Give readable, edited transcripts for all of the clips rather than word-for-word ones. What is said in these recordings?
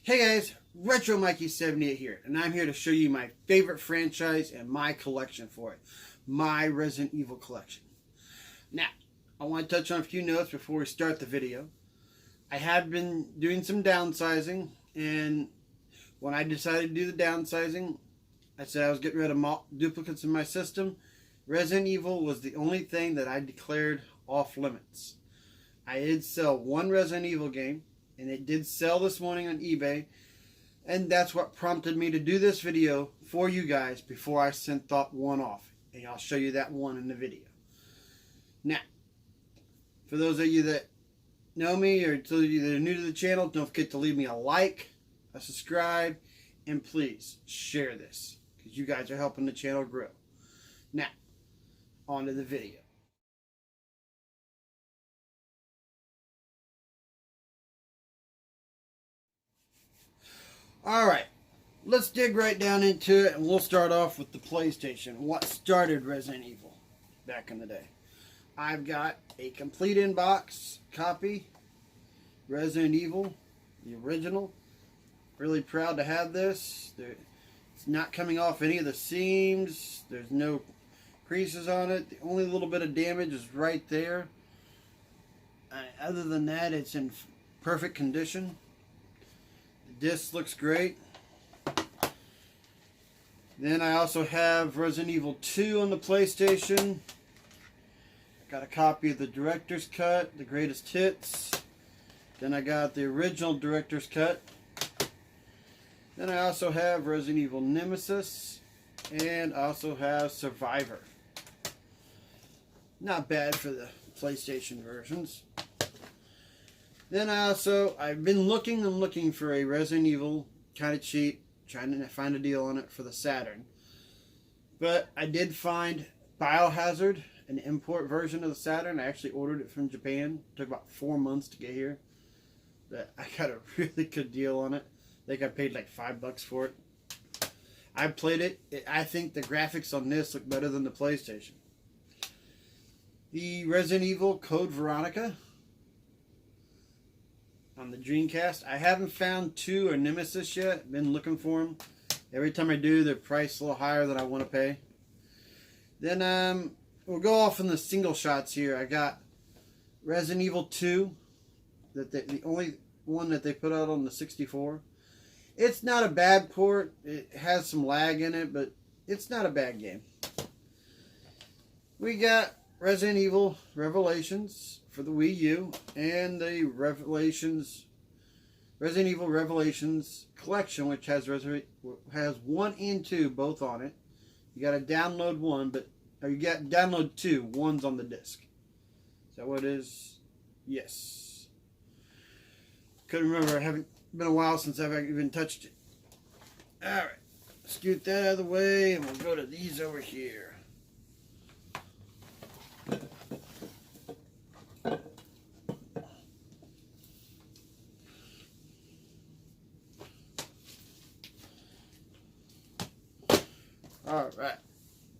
Hey guys, Retro Mikey 78 here, and I'm here to show you my favorite franchise and my collection for it. My Resident Evil collection. Now, I want to touch on a few notes before we start the video. I have been doing some downsizing, and when I decided to do the downsizing, I said I was getting rid of duplicates in my system. Resident Evil was the only thing that I declared off limits. I did sell one Resident Evil game, and it did sell this morning on eBay, and that's what prompted me to do this video for you guys before I sent that one off, and I'll show you that one in the video. Now, for those of you that know me or those of you that are new to the channel, don't forget to leave me a like, a subscribe, and please share this because you guys are helping the channel grow. Now, on to the video. Alright, let's dig right down into it, and we'll start off with the PlayStation. What started Resident Evil back in the day? I've got a complete in-box copy, Resident Evil, the original. Really proud to have this. It's not coming off any of the seams. There's no creases on it. The only little bit of damage is right there. Other than that, it's in perfect condition. Disc looks great. Then I also have Resident Evil 2 on the PlayStation. Got a copy of the director's cut, the greatest hits. Then I got the original director's cut. Then I also have Resident Evil Nemesis, and I also have Survivor. Not bad for the PlayStation versions. Then I've been looking for a Resident Evil kind of cheap, trying to find a deal on it for the Saturn. But I did find Biohazard, an import version of the Saturn. I actually ordered it from Japan. It took about 4 months to get here. But I got a really good deal on it. I think I paid like $5 for it. I played it. I think the graphics on this look better than the PlayStation. The Resident Evil Code Veronica on the Dreamcast. I haven't found 2 or Nemesis yet. Been looking for them. Every time I do, they're priced a little higher than I want to pay. Then we'll go off in the single shots here. I got Resident Evil 2, the only one that they put out on the 64. It's not a bad port. It has some lag in it, but it's not a bad game. We got Resident Evil Revelations for the Wii U, and the Resident Evil Revelations collection, which has 1 and 2 both on it. You got to download 1, or you got download 2. 1's on the disc. Is that what it is? Yes. Couldn't remember. It haven't been a while since I've even touched it. All right, scoot that out of the way, and we'll go to these over here. Alright,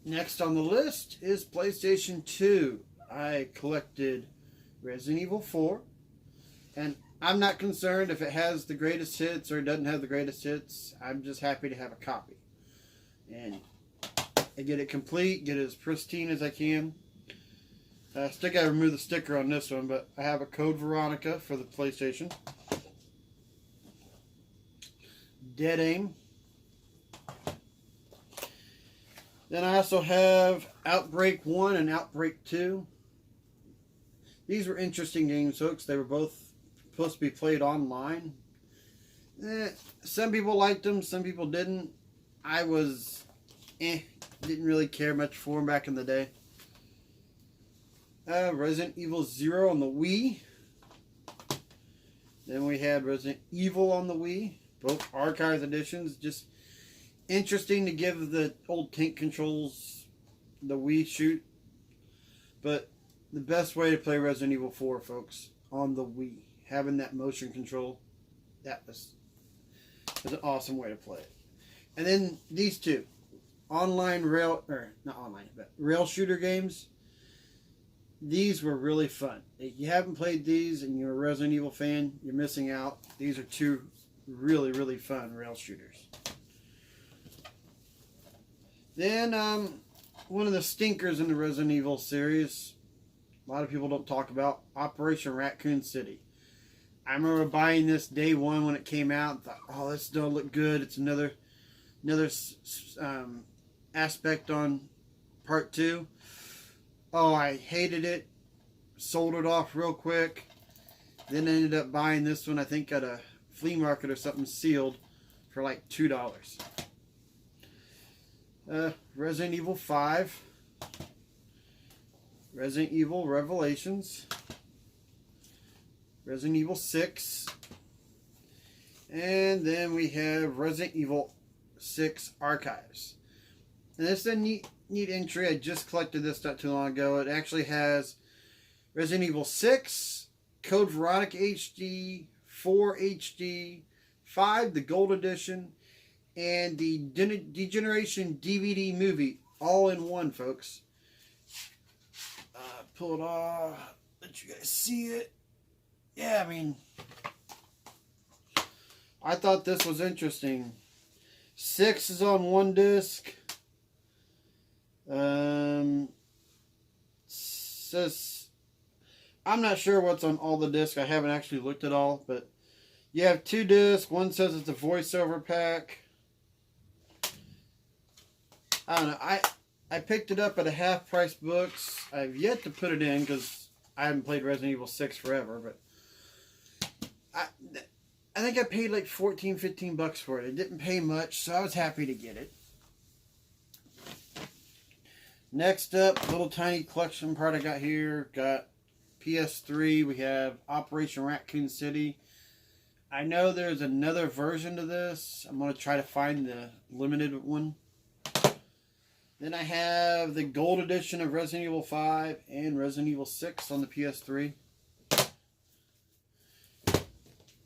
next on the list is PlayStation 2. I collected Resident Evil 4, and I'm not concerned if it has the greatest hits or it doesn't have the greatest hits. I'm just happy to have a copy. And I get it complete, get it as pristine as I can. I still got to remove the sticker on this one, but I have a Code Veronica for the PlayStation. Dead Aim. Then I also have Outbreak 1 and Outbreak 2. These were interesting games, folks. They were both supposed to be played online. Some people liked them, some people didn't. I was, didn't really care much for them back in the day. Resident Evil 0 on the Wii. Then we had Resident Evil on the Wii. Both Archives editions. Just interesting to give the old tank controls the Wii shoot. But the best way to play Resident Evil 4, folks, on the Wii. Having that motion control, that was an awesome way to play it. And then these two. Not online, but rail shooter games. These were really fun. If you haven't played these and you're a Resident Evil fan, you're missing out. These are two really, really fun rail shooters. Then, one of the stinkers in the Resident Evil series, a lot of people don't talk about, Operation Raccoon City. I remember buying this day one when it came out and thought, oh, this does look good. It's another aspect on part 2. Oh, I hated it. Sold it off real quick. Then I ended up buying this one, I think at a flea market or something, sealed for like $2. Resident Evil 5. Resident Evil Revelations. Resident Evil 6. And then we have Resident Evil 6 Archives. And this is a neat entry. I just collected this not too long ago. It actually has Resident Evil 6, Code Veronica HD, 4 HD, 5, the Gold Edition, and the Degeneration DVD movie, all in one, folks. Pull it off, let you guys see it. Yeah, I mean, I thought this was interesting. 6 is on one disc. Says, I'm not sure what's on all the discs. I haven't actually looked at all, but you have 2 discs. One says it's a voiceover pack. I don't know. I picked it up at a half-price books. I've yet to put it in because I haven't played Resident Evil 6 forever, but I think I paid like $14-15 for it. It didn't pay much, so I was happy to get it. Next up, little tiny collection part I got here. Got PS3. We have Operation Raccoon City. I know there's another version to this. I'm going to try to find the limited one. Then I have the Gold Edition of Resident Evil 5 and Resident Evil 6 on the PS3.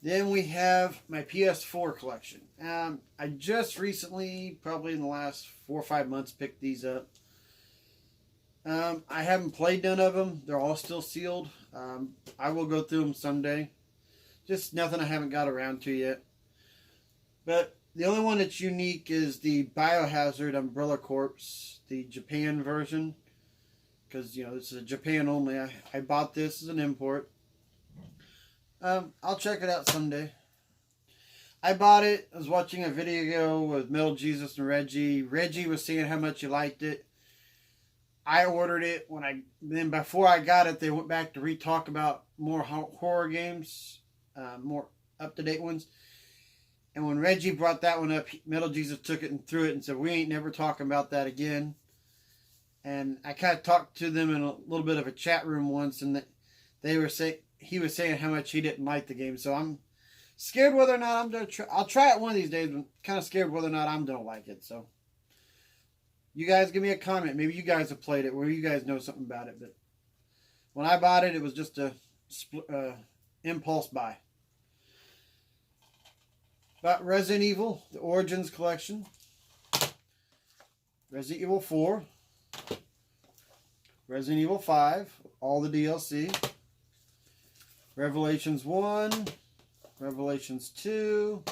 Then we have my PS4 collection. I just recently, probably in the last 4 or 5 months, picked these up. I haven't played none of them. They're all still sealed. I will go through them someday. Just nothing I haven't got around to yet. But the only one that's unique is the Biohazard Umbrella Corps, the Japan version. Because, you know, this is a Japan only. I bought this as an import. I'll check it out someday. I bought it. I was watching a video with Metal Jesus and Reggie. Reggie was saying how much he liked it. I ordered it. Then before I got it, they went back to re-talk about more horror games, more up-to-date ones. And when Reggie brought that one up, Metal Jesus took it and threw it and said, "We ain't never talking about that again." And I kind of talked to them in a little bit of a chat room once, and he was saying how much he didn't like the game. So I'm scared whether or not I'm gonna try. I'll try it one of these days. I'm kind of scared whether or not I'm gonna like it. So you guys give me a comment. Maybe you guys have played it, or you guys know something about it. But when I bought it, it was just a impulse buy. About Resident Evil, the Origins Collection. Resident Evil 4. Resident Evil 5, all the DLC. Revelations 1. Revelations 2.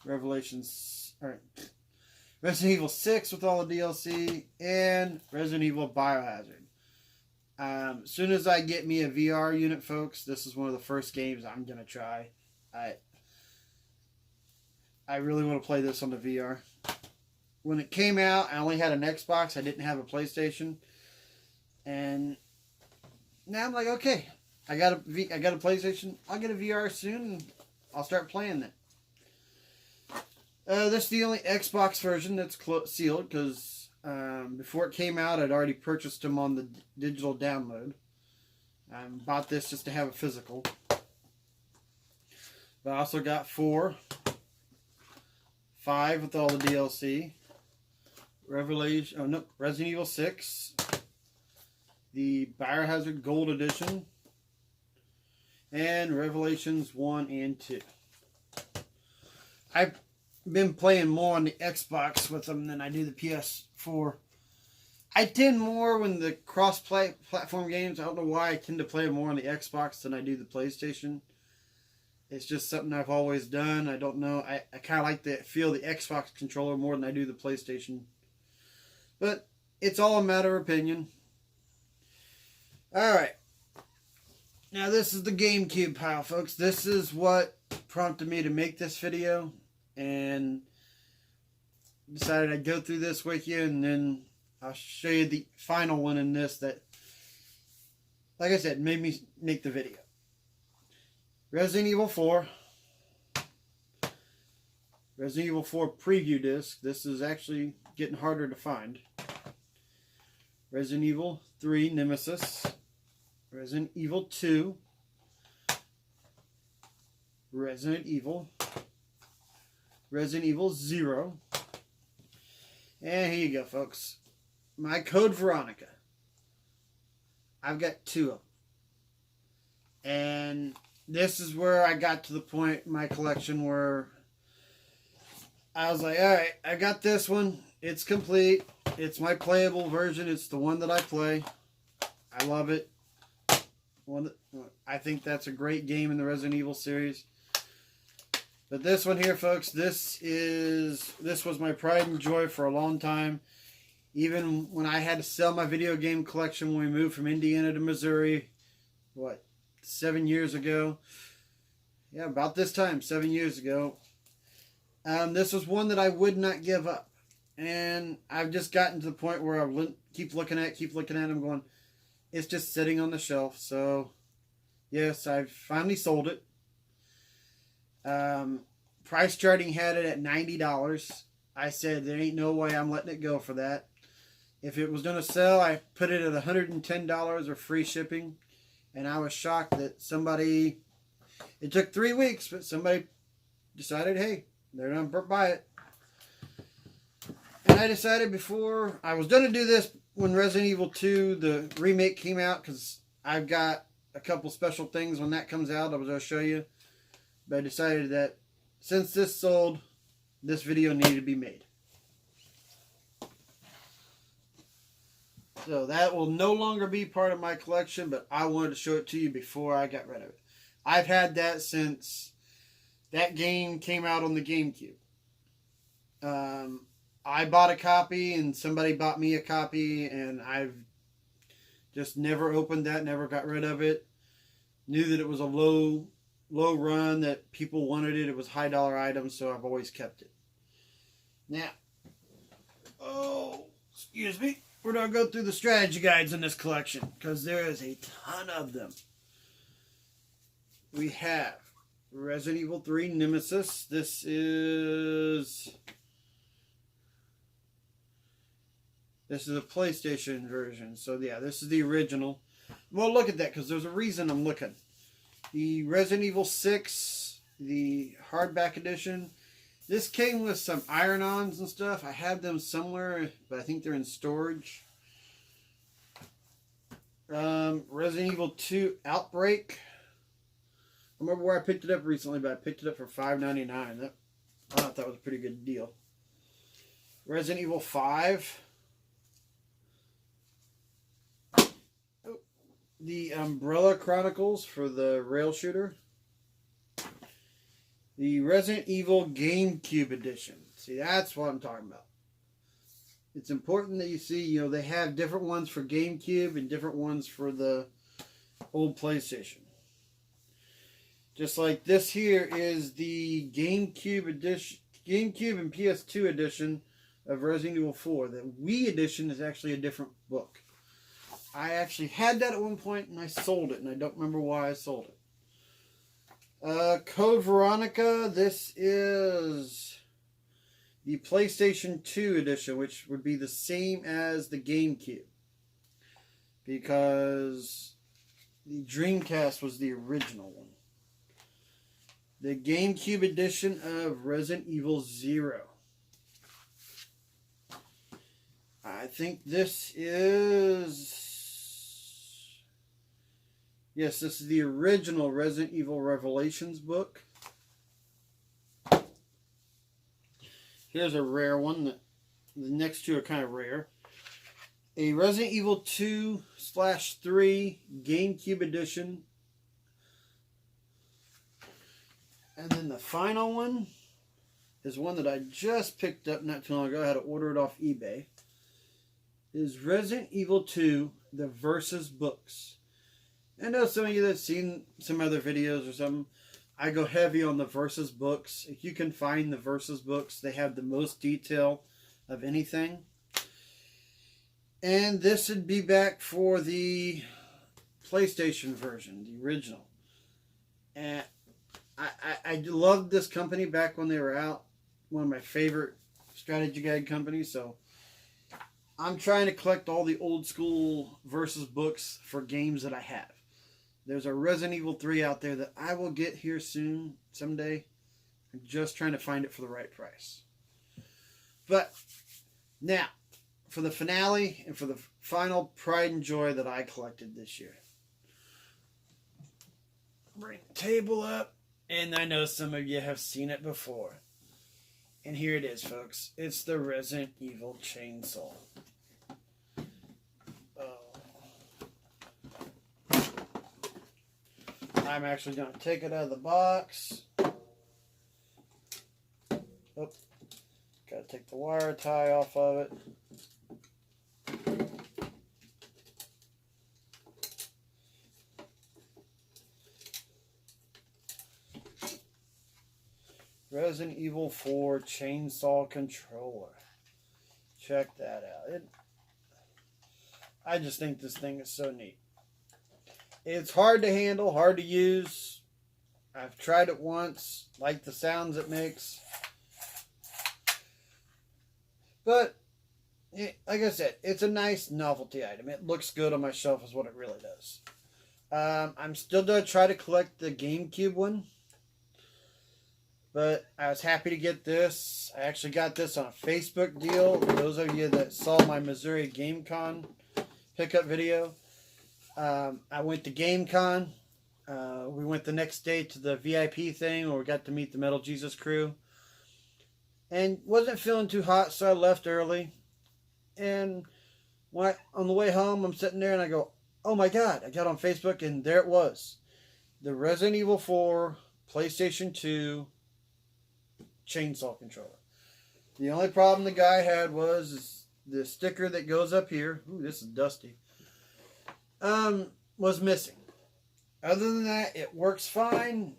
Resident Evil 6 with all the DLC. And Resident Evil Biohazard. As soon as I get me a VR unit, folks, this is one of the first games I'm going to try. I really want to play this on the VR. When it came out, I only had an Xbox. I didn't have a PlayStation. And now I'm like, okay, I got a PlayStation. I'll get a VR soon, and I'll start playing it. This is the only Xbox version that's sealed, because before it came out, I'd already purchased them on the digital download. Bought this just to have a physical. But I also got 4. 5 with all the DLC. Resident Evil 6. The Biohazard Gold Edition. And Revelations 1 and 2. I've been playing more on the Xbox with them than I do the PS4. I tend more when the cross-platform games, I don't know why, I tend to play more on the Xbox than I do the PlayStation. It's just something I've always done. I don't know. I kind of like to feel the Xbox controller more than I do the PlayStation. But it's all a matter of opinion. Alright. Now this is the GameCube pile, folks. This is what prompted me to make this video. And decided I'd go through this with you. And then I'll show you the final one in this that, like I said, made me make the video. Resident Evil 4. Resident Evil 4 preview disc. This is actually getting harder to find. Resident Evil 3 Nemesis. Resident Evil 2. Resident Evil. Resident Evil 0. And here you go, folks. My Code Veronica. I've got 2 of them. And this is where I got to the point in my collection where I was like, alright, I got this one. It's complete. It's my playable version. It's the one that I play. I love it. I think that's a great game in the Resident Evil series. But this one here, folks, this was my pride and joy for a long time. Even when I had to sell my video game collection when we moved from Indiana to Missouri, 7 years ago? Yeah, about this time, 7 years ago. This was one that I would not give up. And I've just gotten to the point where I keep looking at them going, it's just sitting on the shelf. So, yes, I've finally sold it. Price charting had it at $90. I said, there ain't no way I'm letting it go for that. If it was going to sell, I put it at $110 or free shipping. And I was shocked that somebody, it took 3 weeks, but somebody decided, hey, they're going to buy it. And I decided before, I was going to do this when Resident Evil 2, the remake came out, because I've got a couple special things when that comes out I was going to show you. But I decided that since this sold, this video needed to be made. So that will no longer be part of my collection, but I wanted to show it to you before I got rid of it. I've had that since that game came out on the GameCube. I bought a copy and somebody bought me a copy, and I've just never opened that, never got rid of it. Knew that it was a low run, that people wanted it. It was high dollar items, so I've always kept it. Now, excuse me. We're going to go through the strategy guides in this collection, because there is a ton of them. We have Resident Evil 3 Nemesis. This is a PlayStation version. So yeah, this is the original. Well, look at that, because there's a reason I'm looking. The Resident Evil 6, the hardback edition. This came with some iron-ons and stuff. I have them somewhere, but I think they're in storage. Resident Evil 2 Outbreak. I remember where I picked it up recently, but I picked it up for $5.99. I thought that was a pretty good deal. Resident Evil 5. The Umbrella Chronicles for the rail shooter. The Resident Evil GameCube edition. See, that's what I'm talking about. It's important that you see, they have different ones for GameCube and different ones for the old PlayStation. Just like this here is the GameCube edition, GameCube and PS2 edition of Resident Evil 4. The Wii edition is actually a different book. I actually had that at one point and I sold it, and I don't remember why I sold it. Code Veronica, this is the PlayStation 2 edition, which would be the same as the GameCube, because the Dreamcast was the original one. The GameCube edition of Resident Evil 0. I think this is... Yes, this is the original Resident Evil Revelations book. Here's a rare one. The next two are kind of rare. A Resident Evil 2/3 GameCube edition. And then the final one is one that I just picked up not too long ago. I had to order it off eBay. Is Resident Evil 2, the Versus books. I know some of you that have seen some other videos or something. I go heavy on the Versus books. If you can find the Versus books, they have the most detail of anything. And this would be back for the PlayStation version, the original. And I loved this company back when they were out. One of my favorite strategy guide companies. So I'm trying to collect all the old school Versus books for games that I have. There's a Resident Evil 3 out there that I will get here soon, someday. I'm just trying to find it for the right price. But now, for the finale and for the final pride and joy that I collected this year. Bring the table up. And I know some of you have seen it before. And here it is, folks. It's the Resident Evil chainsaw. I'm actually going to take it out of the box. Oh, got to take the wire tie off of it. Resident Evil 4 chainsaw controller. Check that out. I just think this thing is so neat. It's hard to handle, hard to use. I've tried it once, like the sounds it makes. But, like I said, it's a nice novelty item. It looks good on my shelf is what it really does. I'm still going to try to collect the GameCube one. But I was happy to get this. I actually got this on a Facebook deal. For those of you that saw my Missouri GameCon pickup video. I went to GameCon. We went the next day to the VIP thing where we got to meet the Metal Jesus crew. And wasn't feeling too hot, so I left early. And on the way home, I'm sitting there and I go, oh my God. I got on Facebook and there it was. The Resident Evil 4 PlayStation 2 chainsaw controller. The only problem the guy had was the sticker that goes up here. Ooh, this is dusty. Was missing. Other than that, it works fine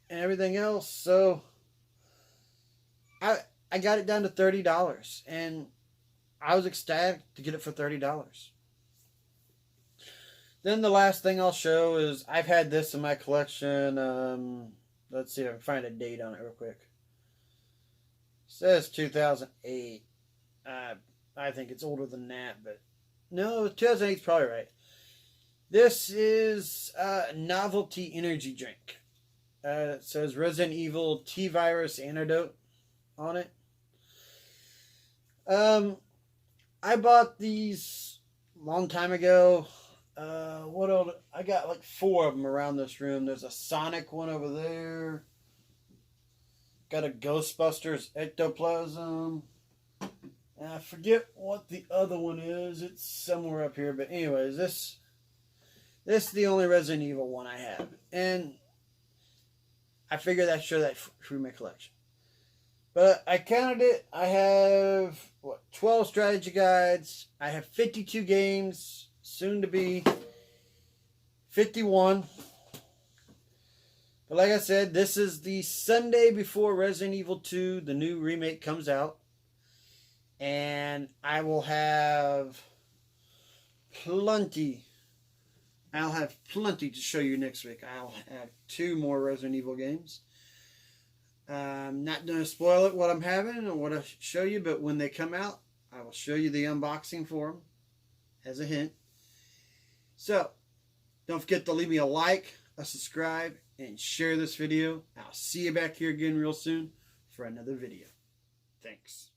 and everything else. So I got it down to $30 and I was ecstatic to get it for $30. Then the last thing I'll show is I've had this in my collection. Let's see if I can find a date on it real quick. It says 2008. I think it's older than that, but no, 2008 is probably right. This is a novelty energy drink. It says Resident Evil T-Virus Antidote on it. I bought these a long time ago. What else? I got like 4 of them around this room. There's a Sonic one over there. Got a Ghostbusters Ectoplasm. And I forget what the other one is. It's somewhere up here. But anyways, this is the only Resident Evil one I have. And I figured I'd show that through my collection. But I counted it. I have, 12 strategy guides. I have 52 games. Soon to be 51. But like I said, this is the Sunday before Resident Evil 2, the new remake, comes out. And I will have plenty. I'll have plenty to show you next week. I'll have 2 more Resident Evil games. I'm not going to spoil it what I'm having or what I show you, but when they come out, I will show you the unboxing for them as a hint. So, don't forget to leave me a like, a subscribe, and share this video. I'll see you back here again real soon for another video. Thanks.